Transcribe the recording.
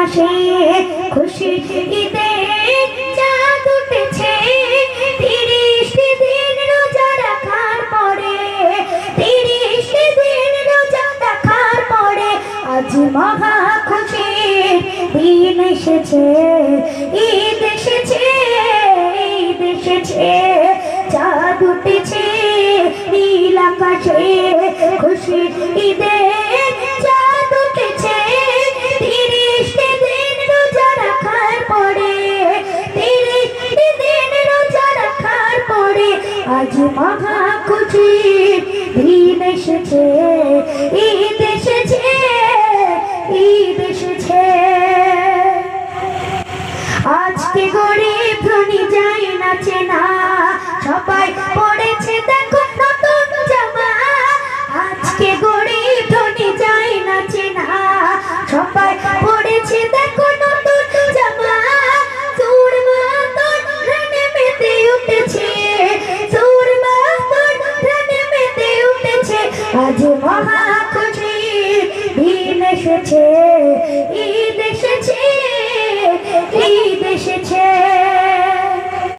আকাশে খুশি ঈদের চাঁদ উঠেছে। 30টি দিন রোজা রাখার পরে, 30টি দিন রোজা রাখার পরে আজ মহা খুশির দিন এসেছে। ঈদ এসেছে, ঈদ এসেছে, চাঁদ উঠেছে নীল আকাশে খুশি ঈদের চাঁদ উঠেছে। 30টি দিন রোজা রাখার পরে, 30টি দিন রোজা রাখার পরে আজ মহা খুশির দিন এসেছে। ঈদ এসেছে, ঈদ এসেছে। আজকে গরিব ধনী যাই নাচে না, সবাই পড়েছে দেখো নতুন জামা। আজকে গরিব ধনী যাই নাচে না, সবাই পড়েছে দেখো নতুন জামা। সুরমা তোর রানে মেতে উঠেছে, সুরমা তোর রানে মেতে উঠেছে। আজ মহা খুশির দিন এসেছে। ঈদ এসেছে, ঈদ এসেছে।